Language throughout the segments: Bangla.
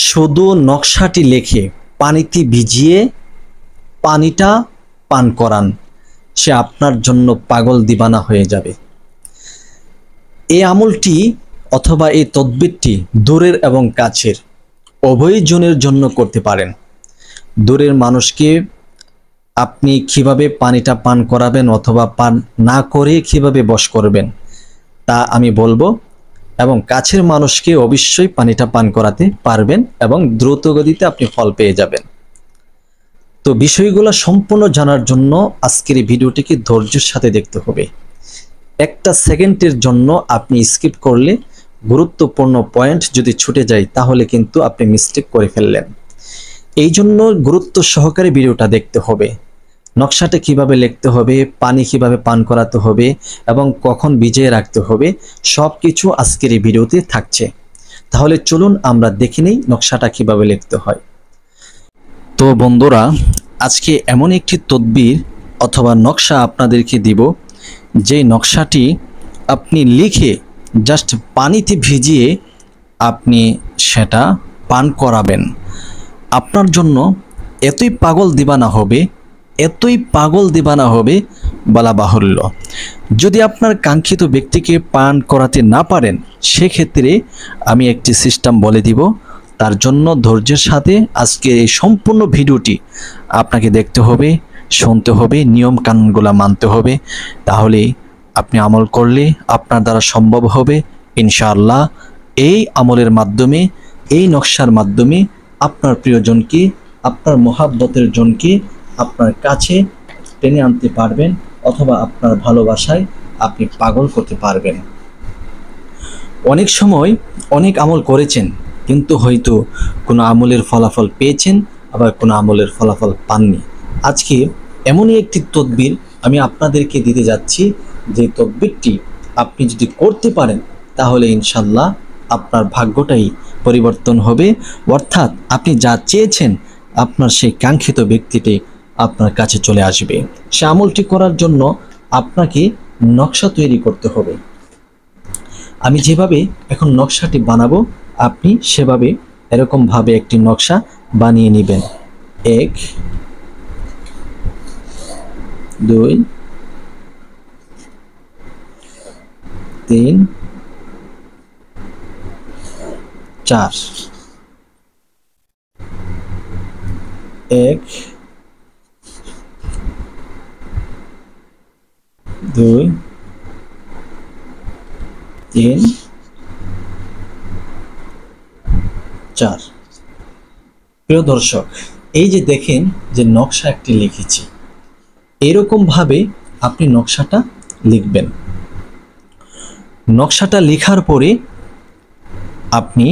শুধু নকশাটি লিখে পানিতে ভিজিয়ে পানিটা পান করান, সে আপনার জন্য পাগল দিবানা হয়ে যাবে। এই আমলটি অথবা এই তদবিরটি দূরের এবং কাছের উভয় জনের জন্য করতে পারেন। দূরের মানুষকে আপনি কিভাবে পানিটা পান করাবেন অথবা পান না করে কিভাবে বশ করবেন তা আমি বলবো, এবং কাছের মানুষকে অবশ্যই পানিটা পান করাতে পারবেন এবং দ্রুত গতিতে আপনি ফল পেয়ে যাবেন। তো বিষয়গুলো সম্পূর্ণ জানার জন্য আজকের এই ভিডিওটিকে ধৈর্যের সাথে দেখতে হবে। একটা সেকেন্ডের জন্য আপনি স্কিপ করলে গুরুত্বপূর্ণ পয়েন্ট যদি ছুটে যায় তাহলে কিন্তু আপনি মিস্টেক করে ফেললেন। এই জন্য গুরুত্ব সহকারে ভিডিওটা দেখতে হবে। নকশাটা কিভাবে লিখতে হবে, পানি কিভাবে পান করাতে হবে এবং কখন ভিজিয়ে রাখতে হবে, সব কিছু আজকের এই ভিডিওতে থাকছে। তাহলে চলুন আমরা দেখে নেই নকশাটা কিভাবে লিখতে হয়। তো বন্ধুরা, আজকে এমন একটি তদবির অথবা নকশা আপনাদেরকে দিব, যে নকশাটি আপনি লিখে জাস্ট পানিতে ভিজিয়ে আপনি সেটা পান করাবেন। আপনার জন্য এতই পাগল দিবানা হবে, এতই পাগল দিবানা হবে বলা বাহুল্য। যদি আপনার কাঙ্ক্ষিত ব্যক্তিকে পান করাতে না পারেন, সেক্ষেত্রে আমি একটি সিস্টেম বলে দিব। তার জন্য ধৈর্যের সাথে আজকে এই সম্পূর্ণ ভিডিওটি আপনাকে দেখতে হবে, শুনতে হবে, নিয়ম কানুনগুলো মানতে হবে। তাহলে আপনি আমল করলে আপনার দ্বারা সম্ভব হবে ইনশাআল্লাহ। এই আমলের মাধ্যমে, এই নকশার মাধ্যমে আপনার প্রিয়জনকে, আপনার মহাব্বতের জনকে আপনার কাছে টেনে আনতে পারবেন অথবা আপনার ভালোবাসায় আপনি পাগল করতে পারবেন। অনেক সময় অনেক আমল করেছেন, কিন্তু হয়তো কোনো আমলের ফলাফল পেয়েছেন, আবার কোনো আমলের ফলাফল পাননি। আজকে এমনই একটি তদবির আমি আপনাদেরকে দিতে যাচ্ছি, যে তদবিরটি আপনি যদি করতে পারেন তাহলে ইনশাল্লাহ আপনার ভাগ্যটাই পরিবর্তন হবে। অর্থাৎ আপনি যা চেয়েছেন আপনার সেই কাঙ্ক্ষিত ব্যক্তিটি আপনার কাছে চলে আসবে। সে আমলটি করার জন্য আপনাকে নকশা তৈরি করতে হবে। আমি যেভাবে এখন নকশাটি বানাবো, আপনি সেভাবে এরকমভাবে একটি নকশা বানিয়ে নেবেন। 1 2 3 4 1 2 3 4। প্রিয় দর্শক, এই যে দেখেন যে নকশা একটি লিখেছি, এরকমভাবে আপনি নকশাটা লিখবেন। নকশাটা লেখার পরে আপনি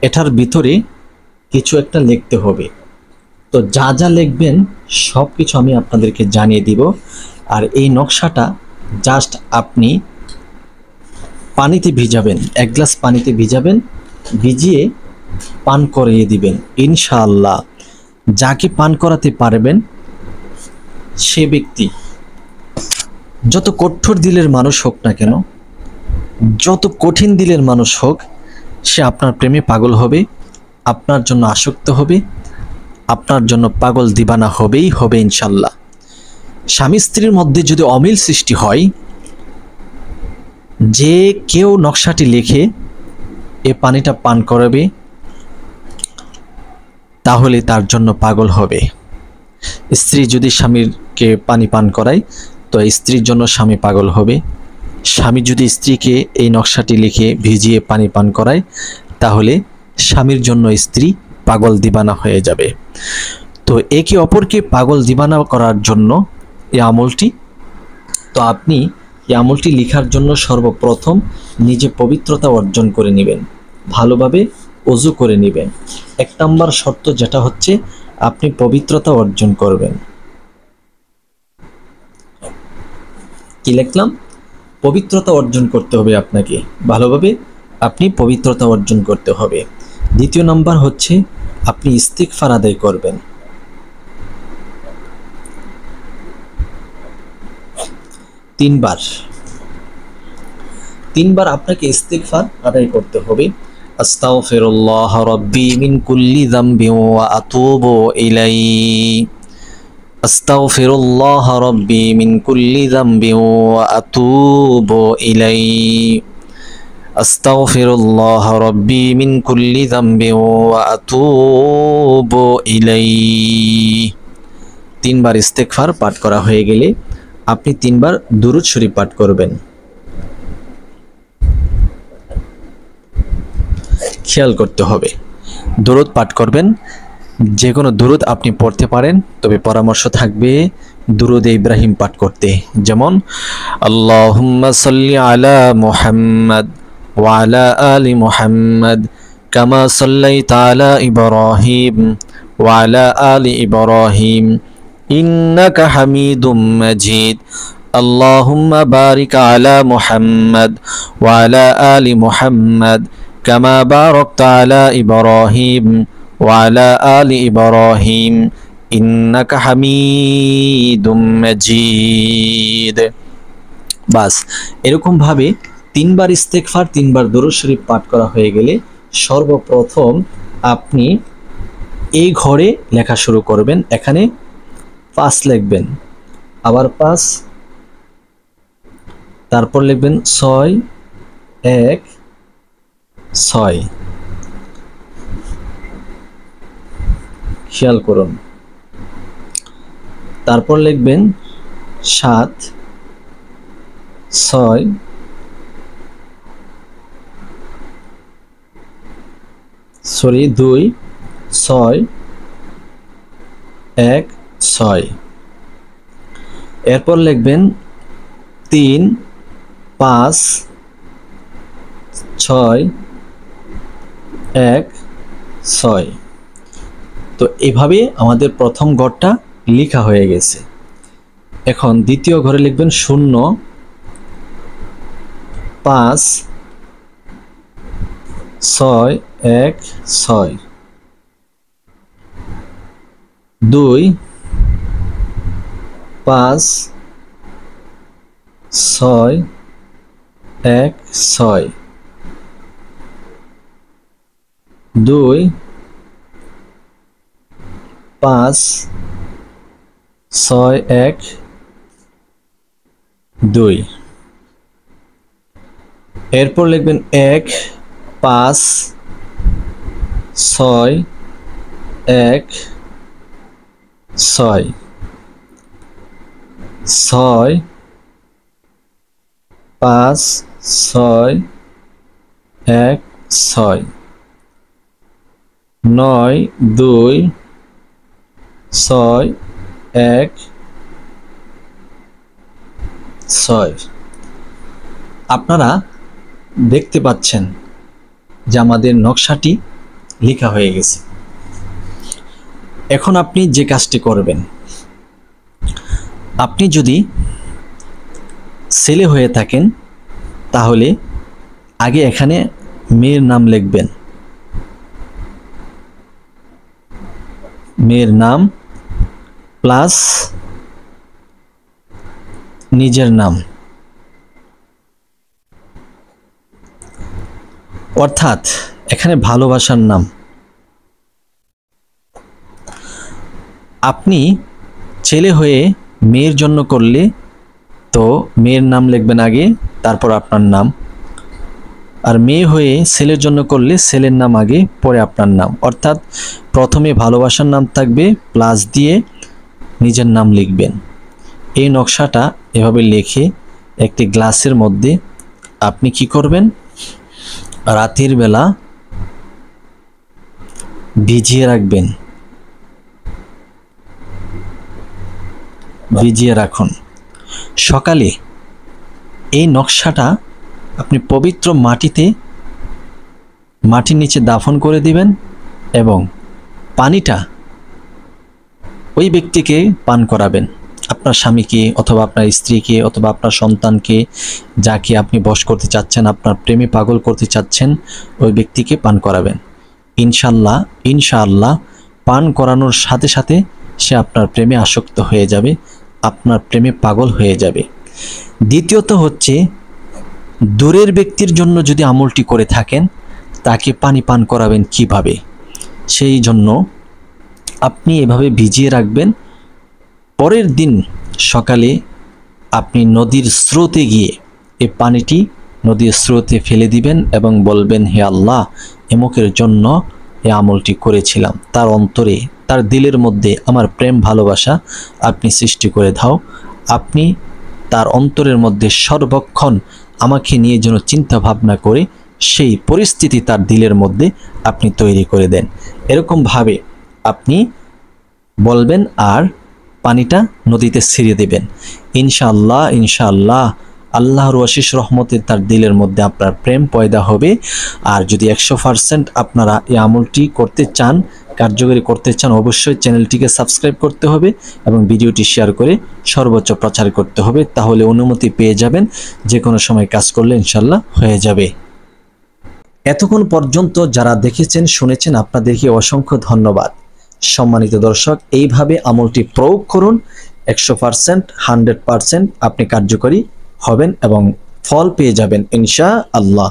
এটার ভিতরে কিছু একটা লিখতে হবে। তো যা যা লিখবেন সব কিছু আমি আপনাদেরকে জানিয়ে দিব। আর এই নকশাটা জাস্ট আপনি পানিতে ভিজাবেন, 1 গ্লাস পানিতে ভিজাবেন, ভিজিয়ে পান করিয়ে দিবেন। ইনশাআল্লাহ যাকে পান করাতে পারবেন সে ব্যক্তি যত কঠোর দিলের মানুষ হোক না কেন, যত কঠিন দিলের মানুষ হোক, সে আপনার প্রেমে পাগল হবে, আপনার জন্য আসক্ত হবে, আপনার জন্য পাগল দিবানা হবেই হবে ইনশাল্লাহ। স্বামী স্ত্রীর মধ্যে যদি অমিল সৃষ্টি হয়, যে কেউ নকশাটি লিখে এ পানিটা পান করাবে তাহলে তার জন্য পাগল হবে। স্ত্রী যদি স্বামীকে পানি পান করায় তো স্ত্রীর জন্য স্বামী পাগল হবে। স্বামী যদি স্ত্রীকে এই নকশাটি লিখে ভিজিয়ে পানি পান করায় তাহলে স্বামীর জন্য স্ত্রী পাগল দিবানা হয়ে যাবে। তো একে অপরকে পাগল দিবানা করার জন্য এই আমলটি, তো আপনি এই আমলটি লেখার জন্য সর্বপ্রথম নিজে পবিত্রতা অর্জন করে নেবেন, ভালোভাবে ওযু করে নেবেন। 1 নম্বর শর্ত যেটা হচ্ছে আপনি পবিত্রতা অর্জন করবেন। কি লিখলাম? পবিত্রতা অর্জন করতে হবে আপনাকে, ভালোভাবে আপনি পবিত্রতা অর্জন করতে হবে। 2 নম্বর হচ্ছে আপনি ইস্তিগফার আদায় করবেন। 3 বার আপনাকে ইস্তিগফার আদায় করতে হবে। আস্তাগফিরুল্লাহ রাব্বি মিন কুল্লি যামবিন ওয়া আতুবু ইলাইহি আস্তাগফিরুল্লাহ রাব্বি মিন কুল্লি যামবিন ওয়া আতুবু ইলাইহি আস্তাগফিরুল্লাহ রাব্বি মিন কুল্লি যামবিন ওয়া আতুবু ইলাইহি। তিনবার ইস্তেগফার পাঠ করা হয়ে গেলে আপনি তিনবার দুরূদ শরীফ পাঠ করবেন। খেয়াল করতে হবে, দুরূদ পাঠ করবেন, যে কোনো দুরূদ আপনি পড়তে পারেন, তবে পরামর্শ থাকবে দুরূদে ইব্রাহিম পাঠ করতে। যেমন আল্লাহুম্মা সাল্লি আলা মুহাম্মাদ ওয়া আলা আলি মুহাম্মাদ কামা সাল্লাইতা আলা ইব্রাহিম ওয়া আলা আলি ইব্রাহিম ইন্নাকা হামিদুম মাজিদ। আল্লাহুম্মা বারিক আলা মুহাম্মাদ ওয়া আলা আলি মুহাম্মাদ কামা বারাকতা আলা ইব্রাহিম ওয়া আলা আলি ইব্রাহিম ইন্নাকা হামিদুম মাজিদ। বাস, এরকম ভাবে তিনবার ইস্তেগফার, তিনবার দুরূদ শরীফ পাঠ করা হয়ে গেলে সর্বপ্রথম আপনি এই ঘরে লেখা শুরু করবেন। এখানে 5 লিখবেন, আবার 5, তারপর লিখবেন 6 1 6। খেয়াল করুন। তারপর লিখবেন 7 6 2 6 1 6। এরপর লিখবেন 3 5 6 1 6। তো এভাবে আমাদের প্রথম ঘরটা লেখা হয়ে গেছে। এখন দ্বিতীয় ঘরে লিখবেন 0 5 6 1 6 2 5 6 1 6 2 5 6 1 2। এরপর লিখবেন 1 5 6 1 6 6 5 6 1 6 9 2 6 1 6। আপনারা দেখতে পাচ্ছেন যে আমাদের নকশাটি লেখা হয়ে গেছে। এখন আপনি যে কাজটি করবেন, আপনি যদি ছেলে হয়ে থাকেন তাহলে আগে এখানে মেয়ের নাম লিখবেন, মেয়ের নাম প্লাস নিজের নাম, অর্থাৎ এখানে ভালোবাসার নাম। আপনি ছেলে হয়ে মেয়ের জন্য করলে তো মেয়ের নাম লিখবেন আগে, তারপর আপনার নাম। আর মেয়ে হয়ে ছেলের জন্য করলে ছেলের নাম আগে, পরে আপনার নাম। অর্থাৎ প্রথমে ভালোবাসার নাম থাকবে, প্লাস দিয়ে নিজের নাম লিখবেন। এই নকশাটা এভাবে লিখে একটি গ্লাসের মধ্যে আপনি কি করবেন, রাতের বেলা ভিজিয়ে রাখবেন, ভিজিয়ে রাখুন। সকালে এই নকশাটা আপনি পবিত্র মাটির নিচে দাফন করে দিবেন এবং পানিটা ওই ব্যক্তিকে পান করাবেন, আপনার স্বামীকে অথবা আপনার স্ত্রীকে অথবা আপনার সন্তানকে, যাকে আপনি বশ করতে চাচ্ছেন, আপনার প্রেমে পাগল করতে চাচ্ছেন, ওই ব্যক্তিকে পান করাবেন। ইনশাআল্লাহ পান করানোর সাথে সাথে সে আপনার প্রেমে আসক্ত হয়ে যাবে, আপনার প্রেমে পাগল হয়ে যাবে। দ্বিতীয়ত হচ্ছে, দূরের ব্যক্তির জন্য যদি আমলটি করে থাকেন তাকে পানি পান করাবেন কিভাবে। সেই জন্য আপনি এভাবে ভিজিয়ে রাখবেন। পরের দিন সকালে আপনি নদীর স্রোতে গিয়ে এই পানিটি নদীর স্রোতে ফেলে দিবেন এবং বলবেন, হে আল্লাহ, এমকের জন্য এই আমলটি করেছিলাম, তার অন্তরে, তার দিলের মধ্যে আমার প্রেম ভালোবাসা আপনি সৃষ্টি করে দাও। আপনি তার অন্তরের মধ্যে সর্বক্ষণ আমাকে নিয়ে যেন চিন্তা ভাবনা করে সেই পরিস্থিতি তার দিলের মধ্যে আপনি তৈরি করে দেন। এরকমভাবে আপনি বলবেন আর পানিটা নদীতে ছিঁড়ে দেবেন। ইনশাআল্লাহ ইনশাআল্লাহ আল্লাহর অশেষ রহমতে তার দিলের মধ্যে আপনার প্রেম পয়দা হবে। আর যদি 100% আপনারা এই আমলটি করতে চান, কার্যকরী করতে চান, অবশ্যই চ্যানেলটিকে সাবস্ক্রাইব করতে হবে এবং ভিডিওটি শেয়ার করে সর্বোচ্চ প্রচার করতে হবে। তাহলে অনুমতি পেয়ে যাবেন, যে কোনো সময় কাজ করলে ইনশাআল্লাহ হয়ে যাবে। এতক্ষণ পর্যন্ত যারা দেখেছেন শুনেছেন আপনাদেরকে অসংখ্য ধন্যবাদ। সম্মানিত দর্শক, এইভাবে আমলটি প্রয়োগ করুন। 100% 100% আপনি কার্যকরী হবেন এবং ফল পেয়ে যাবেন ইনশাআল্লাহ।